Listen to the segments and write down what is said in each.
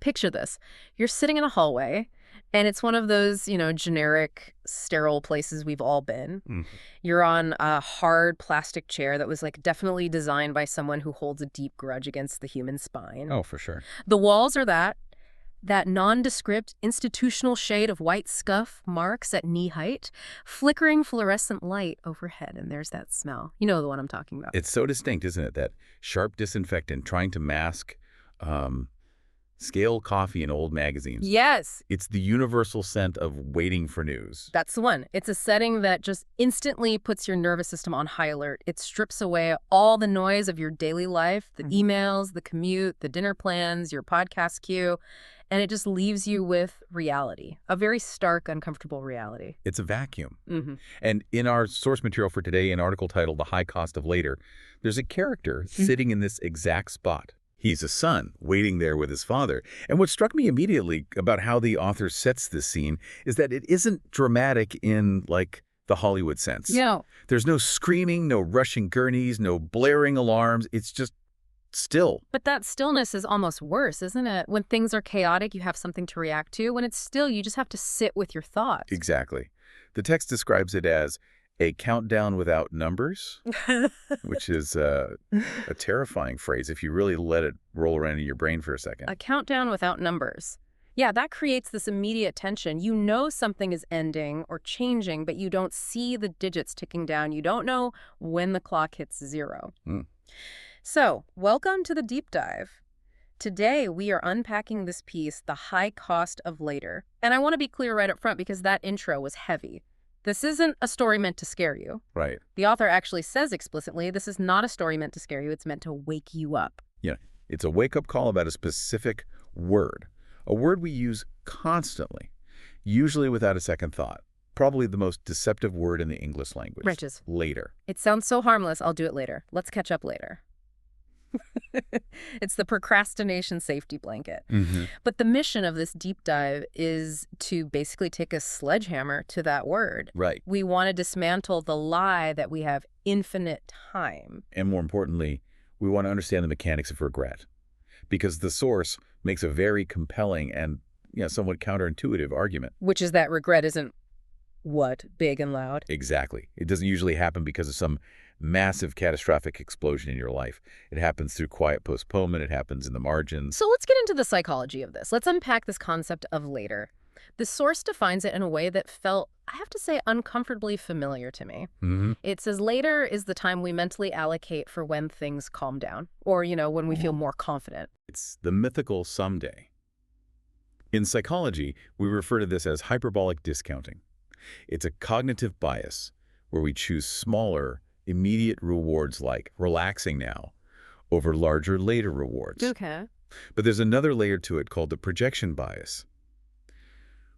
picture this. You're sitting in a hallway, and it's one of those, generic, sterile places we've all been. Mhm. You're on a hard plastic chair that was, like, definitely designed by someone who holds a deep grudge against the human spine. Oh, for sure. The walls are that nondescript institutional shade of white scuff marks at knee height, flickering fluorescent light overhead, and there's that smell. You know the one I'm talking about. It's so distinct, isn't it? That sharp disinfectant trying to mask scale coffee in old magazines. Yes, It's the universal scent of waiting for news. that's the one. It's a setting that just instantly puts your nervous system on high alert. It strips away all the noise of your daily life, the emails, the commute, the dinner plans, your podcast queue, and it just leaves you with reality, a very stark, uncomfortable reality. It's a vacuum. Mm-hmm. And in our source material for today, an article titled The High Cost of Later, there's a character sitting in this exact spot. He's a son waiting there with his father. And what struck me immediately about how the author sets this scene is that it isn't dramatic in, like, the Hollywood sense. Yeah. There's no screaming, no rushing gurneys, no blaring alarms. It's just still. But that stillness is almost worse, isn't it? When things are chaotic, you have something to react to. When it's still, you just have to sit with your thoughts. Exactly. The text describes it as a countdown without numbers, which is a terrifying phrase if you really let it roll around in your brain for a second. A countdown without numbers. Yeah, that creates this immediate tension. You know something is ending or changing, but you don't see the digits ticking down. You don't know when the clock hits 0. Mm. So, welcome to the deep dive. Today, we are unpacking this piece, The High Cost of Later. And I want to be clear right up front because that intro was heavy. This isn't a story meant to scare you. Right. The author actually says explicitly, this is not a story meant to scare you. It's meant to wake you up. Yeah. It's a wake-up call about a specific word, a word we use constantly, usually without a second thought. Probably the most deceptive word in the English language. Riches. Later. It sounds so harmless, I'll do it later. Let's catch up later. It's the procrastination safety blanket. Mm-hmm. But the mission of this deep dive is to basically take a sledgehammer to that word. Right. We want to dismantle the lie that we have infinite time. And more importantly, we want to understand the mechanics of regret, because the source makes a very compelling and somewhat counterintuitive argument. Which is that regret isn't what? Big and loud? Exactly. It doesn't usually happen because of some massive catastrophic explosion in your life. It happens through quiet postponement. It happens in the margins. So let's get into the psychology of this. Let's unpack this concept of later. The source defines it in a way that felt, I have to say, uncomfortably familiar to me. Mm-hmm. It says later is the time we mentally allocate for when things calm down, or, when we feel more confident. It's the mythical someday. In psychology, we refer to this as hyperbolic discounting. It's a cognitive bias where we choose smaller, immediate rewards like relaxing now over larger later rewards. Okay. But there's another layer to it called the projection bias.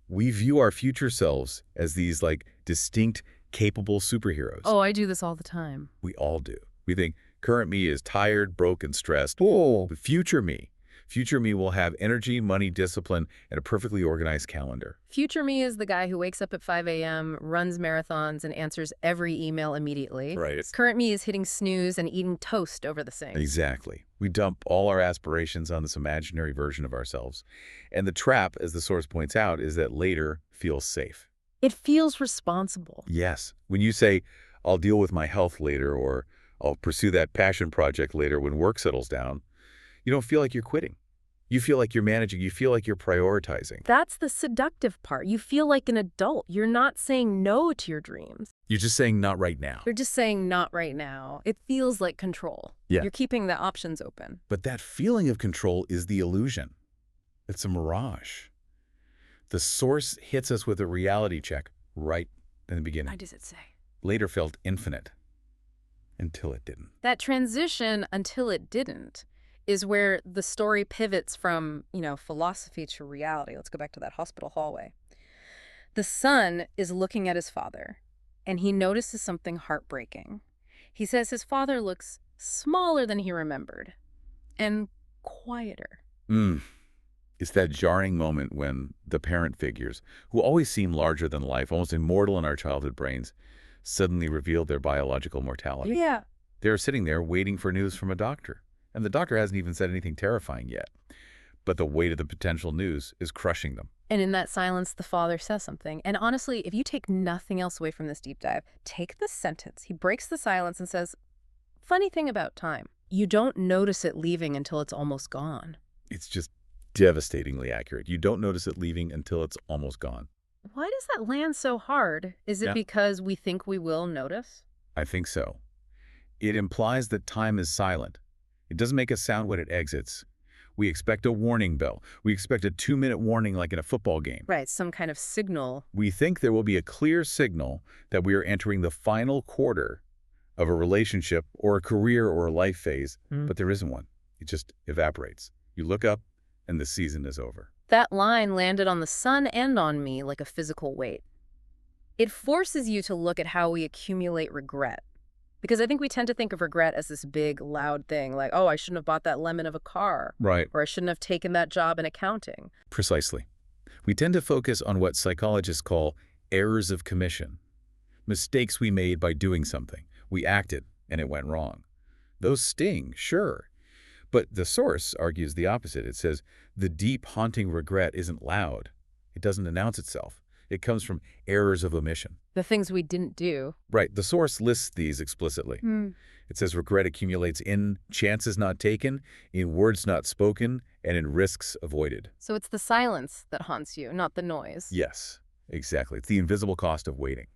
We view our future selves as these distinct, capable superheroes. Oh, I do this all the time. We all do. We think current me is tired, broke, and stressed. Oh. But future me will have energy, money, discipline, and a perfectly organized calendar. Future me is the guy who wakes up at 5 a.m., runs marathons, and answers every email immediately. Right. Current me is hitting snooze and eating toast over the sink. Exactly. We dump all our aspirations on this imaginary version of ourselves. And the trap, as the source points out, is that later feels safe. It feels responsible. Yes. When you say, I'll deal with my health later, or I'll pursue that passion project later when work settles down, you don't feel like you're quitting. You feel like you're managing. You feel like you're prioritizing. That's the seductive part. You feel like an adult. You're not saying no to your dreams. You're just saying not right now. You're just saying not right now. It feels like control. Yeah. You're keeping the options open. But that feeling of control is the illusion. It's a mirage. The source hits us with a reality check right in the beginning. What does it say? Later felt infinite until it didn't. That transition until it didn't is where the story pivots from, philosophy to reality. Let's go back to that hospital hallway. The son is looking at his father, and he notices something heartbreaking. He says his father looks smaller than he remembered and quieter. It's that jarring moment when the parent figures, who always seem larger than life, almost immortal in our childhood brains, suddenly reveal their biological mortality. Yeah. They're sitting there waiting for news from a doctor. And the doctor hasn't even said anything terrifying yet. but the weight of the potential news is crushing them. And in that silence, the father says something. And honestly, if you take nothing else away from this deep dive, take this sentence. He breaks the silence and says, funny thing about time, you don't notice it leaving until it's almost gone. It's just devastatingly accurate. You don't notice it leaving until it's almost gone. Why does that land so hard? Is it because we think we will notice? I think so. It implies that time is silent. It doesn't make a sound when it exits. We expect a warning bell. We expect a 2-minute warning like in a football game. Right, some kind of signal. We think there will be a clear signal that we are entering the final quarter of a relationship or a career or a life phase, but there isn't one. It just evaporates. You look up and the season is over. That line landed on the son and on me like a physical weight. It forces you to look at how we accumulate regret. Because I think we tend to think of regret as this big, loud thing, like, oh, I shouldn't have bought that lemon of a car. Right. Or I shouldn't have taken that job in accounting. Precisely. We tend to focus on what psychologists call errors of commission. Mistakes we made by doing something. We acted, and it went wrong. Those sting, sure. But the source argues the opposite. It says the deep, haunting regret isn't loud. It doesn't announce itself. It comes from errors of omission. The things we didn't do. Right. The source lists these explicitly. It says regret accumulates in chances not taken, in words not spoken, and in risks avoided. So it's the silence that haunts you, not the noise. Yes, exactly. It's the invisible cost of waiting.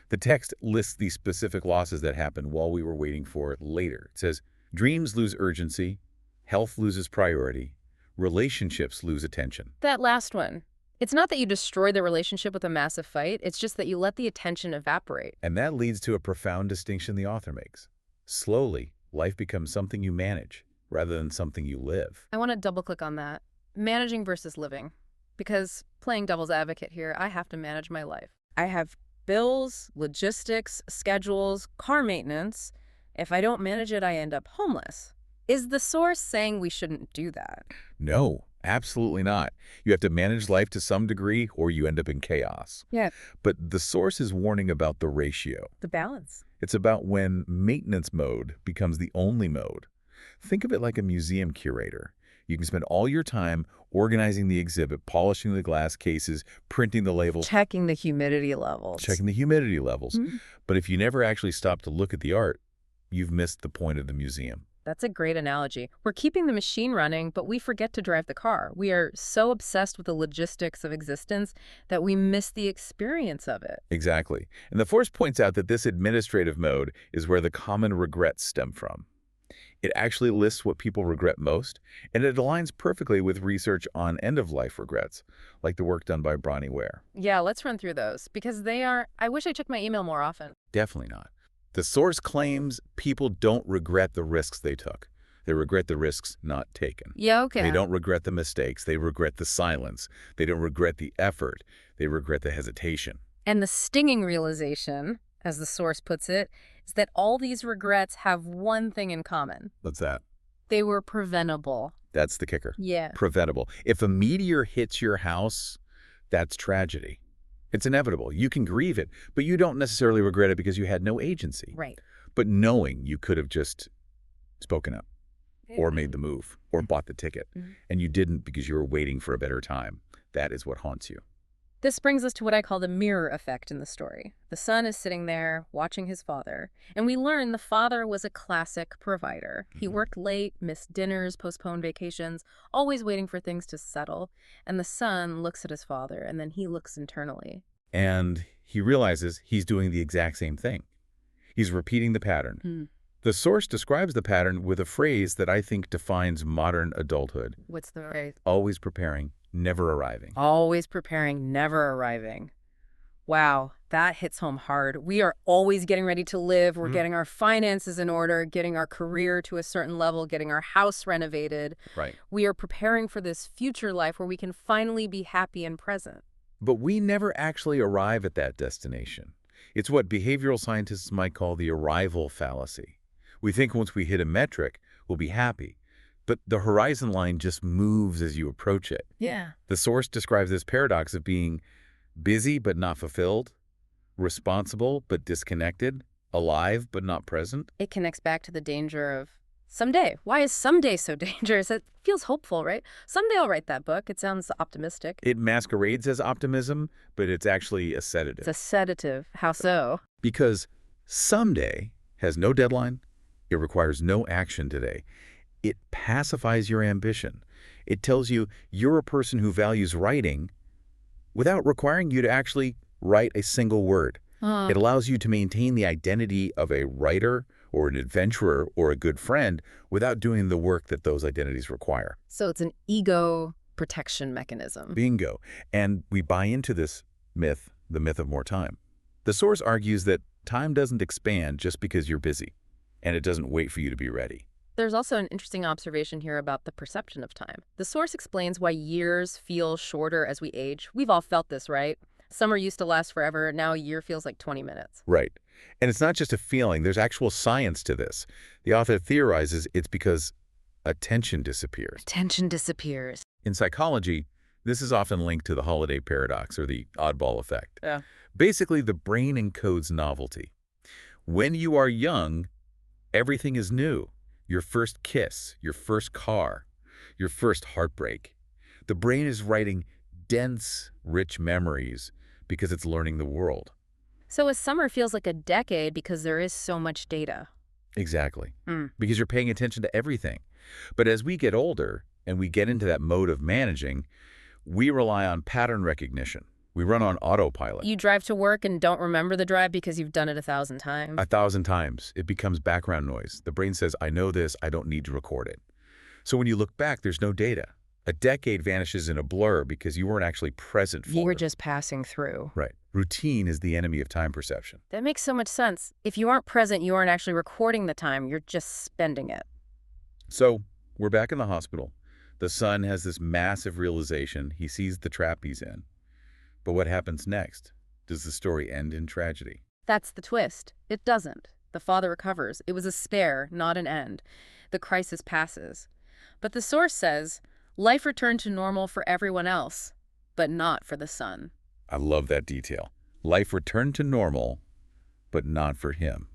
The text lists the specific losses that happened while we were waiting for it later. It says dreams lose urgency, health loses priority, relationships lose attention. That last one. It's not that you destroy the relationship with a massive fight, it's just that you let the attention evaporate. And that leads to a profound distinction the author makes. Slowly, life becomes something you manage rather than something you live. I want to double-click on that. Managing versus living. Because, playing devil's advocate here, I have to manage my life. I have bills, logistics, schedules, car maintenance. If I don't manage it, I end up homeless. Is the source saying we shouldn't do that? No, absolutely not. You have to manage life to some degree or you end up in chaos. Yeah. But the source is warning about the ratio. The balance. It's about when maintenance mode becomes the only mode. Think of it like a museum curator. You can spend all your time organizing the exhibit, polishing the glass cases, printing the labels, Checking the humidity levels. But if you never actually stop to look at the art, you've missed the point of the museum. That's a great analogy. We're keeping the machine running, but we forget to drive the car. We are so obsessed with the logistics of existence that we miss the experience of it. Exactly. And the Force points out that this administrative mode is where the common regrets stem from. It actually lists what people regret most, and it aligns perfectly with research on end-of-life regrets, like the work done by Bronnie Ware. Yeah, let's run through those, because they are... I wish I checked my email more often. Definitely not. The source claims people don't regret the risks they took. They regret the risks not taken. Yeah, okay. They don't regret the mistakes. They regret the silence. They don't regret the effort. They regret the hesitation. And the stinging realization, as the source puts it, is that all these regrets have one thing in common. What's that? They were preventable. That's the kicker. Yeah. Preventable. If a meteor hits your house, that's tragedy. It's inevitable. You can grieve it, but you don't necessarily regret it because you had no agency. Right. But knowing you could have just spoken up or made the move or bought the ticket, and you didn't because you were waiting for a better time, that is what haunts you. This brings us to what I call the mirror effect in the story. The son is sitting there watching his father, and we learn the father was a classic provider. He worked late, missed dinners, postponed vacations, always waiting for things to settle. And the son looks at his father, and then he looks internally. And he realizes he's doing the exact same thing. He's repeating the pattern. The source describes the pattern with a phrase that I think defines modern adulthood. What's the phrase? Always preparing, never arriving. Always preparing, never arriving. Wow, that hits home hard. We are always getting ready to live. We're getting our finances in order, getting our career to a certain level, getting our house renovated. Right. We are preparing for this future life where we can finally be happy and present. But we never actually arrive at that destination. It's what behavioral scientists might call the arrival fallacy. We think once we hit a metric, we'll be happy. But the horizon line just moves as you approach it. Yeah. The source describes this paradox of being busy but not fulfilled, responsible but disconnected, alive but not present. It connects back to the danger of Someday. Why is someday so dangerous? It feels hopeful, right? Someday I'll write that book. It sounds optimistic. It masquerades as optimism, but it's actually a It's sedative. a sedative. How so? Because someday has no deadline, it requires no action today. It pacifies your ambition. It tells you you're a person who values writing without requiring you to actually write a single word. Uh, It allows you to maintain the identity of a writer or an adventurer or a good friend without doing the work that those identities require. so it's an ego protection mechanism. Bingo. And we buy into this myth, the myth of more time. The source argues that time doesn't expand just because you're busy, and it doesn't wait for you to be ready. There's also an interesting observation here about the perception of time. The source explains why years feel shorter as we age. We've all felt this, right? Summer used to last forever. Now a year feels like 20 minutes. Right. And it's not just a feeling. There's actual science to this. The author theorizes it's because attention disappears. Tension disappears. In psychology, this is often linked to the holiday paradox or the oddball effect. Yeah. Basically, the brain encodes novelty. When you are young, everything is new. Your first kiss, your first car, your first heartbreak. The brain is writing dense, rich memories because it's learning the world. So a summer feels like a decade because there is so much data. Exactly. Mm. Because you're paying attention to everything. But as we get older and we get into that mode of managing, we rely on pattern recognition. We run on autopilot. You drive to work and don't remember the drive because you've done it 1,000 times. 1,000 times. It becomes background noise. The brain says, I know this, I don't need to record it. So when you look back, there's no data. A decade vanishes in a blur because you weren't actually present for You were it. just passing through. Right. Routine is the enemy of time perception. That makes so much sense. If you aren't present, you aren't actually recording the time. You're just spending it. So we're back in the hospital. The son has this massive realization. He sees the trap he's in. But what happens next? Does the story end in tragedy? That's the twist. It doesn't. The father recovers. It was a spare, not an end. The crisis passes. But the source says, life returned to normal for everyone else, but not for the son. I love that detail. Life returned to normal, but not for him.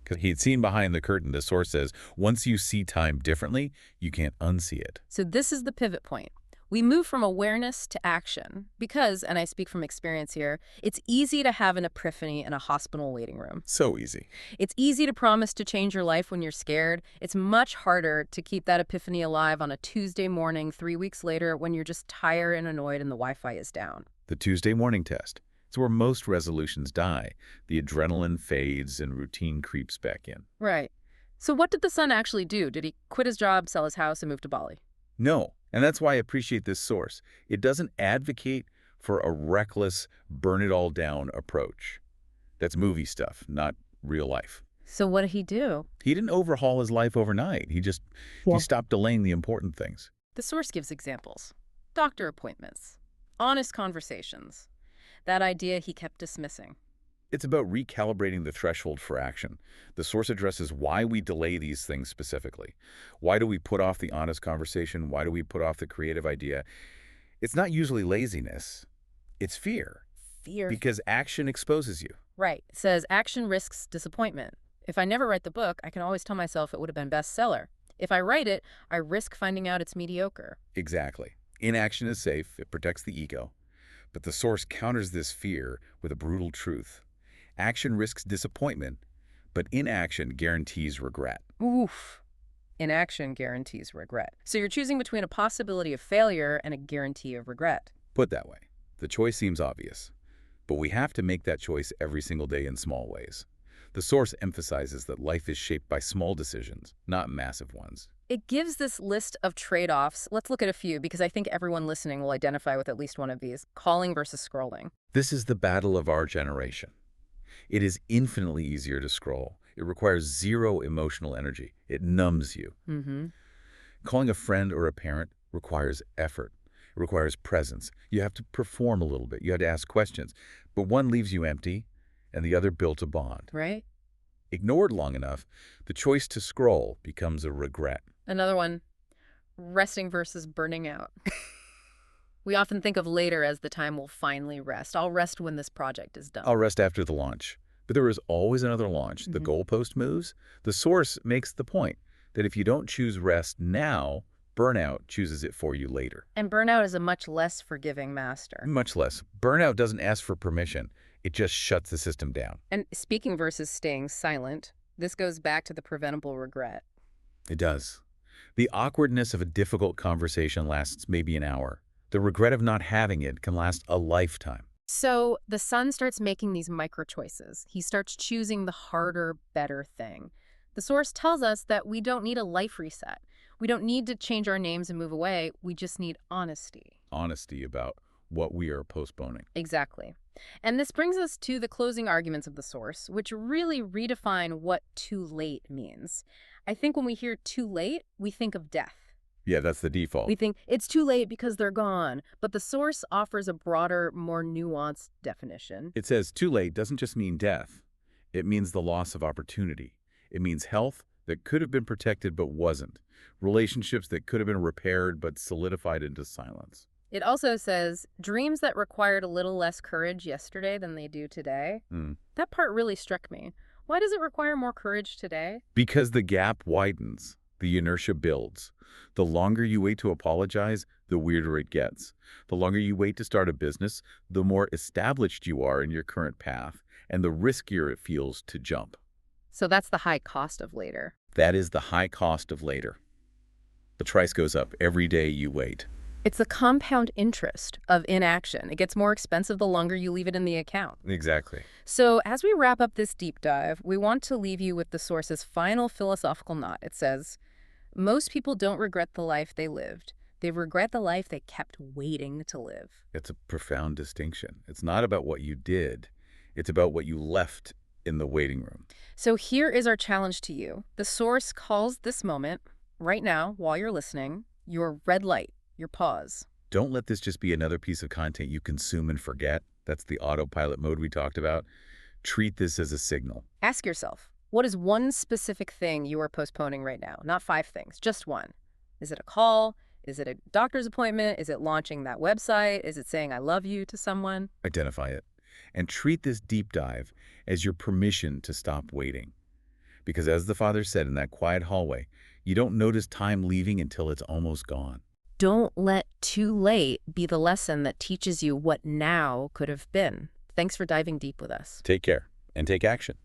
Because he'd seen behind the curtain, the source says, once you see time differently, you can't unsee it. So this is the pivot point. We move from awareness to action because, and I speak from experience here, it's easy to have an epiphany in a hospital waiting room. So easy. It's easy to promise to change your life when you're scared. It's much harder to keep that epiphany alive on a Tuesday morning 3 weeks later when you're just tired and annoyed and the Wi-Fi is down. The Tuesday morning test. It's where most resolutions die. The adrenaline fades and routine creeps back in. Right. So what did the son actually do? Did he quit his job, sell his house, and move to Bali? No, and that's why I appreciate this source. It doesn't advocate for a reckless, burn-it-all-down approach. That's movie stuff, not real life. So what did he do? He didn't overhaul his life overnight. He stopped delaying the important things. The source gives examples. Doctor appointments. Honest conversations. That idea he kept dismissing. It's about recalibrating the threshold for action. The source addresses why we delay these things specifically. Why do we put off the honest conversation? Why do we put off the creative idea? It's not usually laziness. It's fear. Fear. Because action exposes you. Right. It says action risks disappointment. If I never write the book, I can always tell myself it would have been bestseller. If I write it, I risk finding out it's mediocre. Exactly. Inaction is safe. It protects the ego. But the source counters this fear with a brutal truth. Action risks disappointment, but inaction guarantees regret. Oof. Inaction guarantees regret. So you're choosing between a possibility of failure and a guarantee of regret. Put that way, the choice seems obvious. But we have to make that choice every single day in small ways. The source emphasizes that life is shaped by small decisions, not massive ones. It gives this list of trade-offs. Let's look at a few because I think everyone listening will identify with at least one of these. Calling versus scrolling. This is the battle of our generation. It is infinitely easier to scroll. It requires zero emotional energy. It numbs you. Mm-hmm. Calling a friend or a parent requires effort. It requires presence. You have to perform a little bit. You have to ask questions. But one leaves you empty, and the other built a bond. Right? Ignored long enough, the choice to scroll becomes a regret. Another one, resting versus burning out. We often think of later as the time we'll finally rest. I'll rest when this project is done. I'll rest after the launch. But there is always another launch. The goalpost moves. The source makes the point. that if you don't choose rest now, burnout chooses it for you later. And burnout is a much less forgiving master. Much less. Burnout doesn't ask for permission. It just shuts the system down. And speaking versus staying silent, this goes back to the preventable regret. It does. The awkwardness of a difficult conversation lasts maybe an hour. The regret of not having it can last a lifetime. So the son starts making these micro choices. He starts choosing the harder, better thing. The source tells us that we don't need a life reset. We don't need to change our names and move away. We just need honesty. Honesty about what we are postponing. Exactly. And this brings us to the closing arguments of the source, which really redefine what too late means. I think when we hear too late, we think of death. Yeah, that's the default. We think it's too late because they're gone. But the source offers a broader, more nuanced definition. It says too late doesn't just mean death. It means the loss of opportunity. It means health that could have been protected but wasn't. Relationships that could have been repaired but solidified into silence. It also says dreams that required a little less courage yesterday than they do today. That part really struck me. Why does it require more courage today? Because the gap widens, the inertia builds. The longer you wait to apologize, the weirder it gets. The longer you wait to start a business, the more established you are in your current path, and the riskier it feels to jump. So that's the high cost of later. That is the high cost of later. The price goes up every day you wait. It's the compound interest of inaction. It gets more expensive the longer you leave it in the account. Exactly. So as we wrap up this deep dive, we want to leave you with the source's final philosophical knot. It says, most people don't regret the life they lived. They regret the life they kept waiting to live. It's a profound distinction. It's not about what you did. It's about what you left in the waiting room. So here is our challenge to you. The source calls this moment, right now, while you're listening, your red light, your pause. Don't let this just be another piece of content you consume and forget. That's the autopilot mode we talked about. Treat this as a signal. Ask yourself, what is one specific thing you are postponing right now? Not 5 things, just one. Is it a call? Is it a doctor's appointment? Is it launching that website? Is it saying I love you to someone? Identify it. And treat this deep dive as your permission to stop waiting. Because as the father said in that quiet hallway, you don't notice time leaving until it's almost gone. Don't let too late be the lesson that teaches you what now could have been. Thanks for diving deep with us. Take care and take action.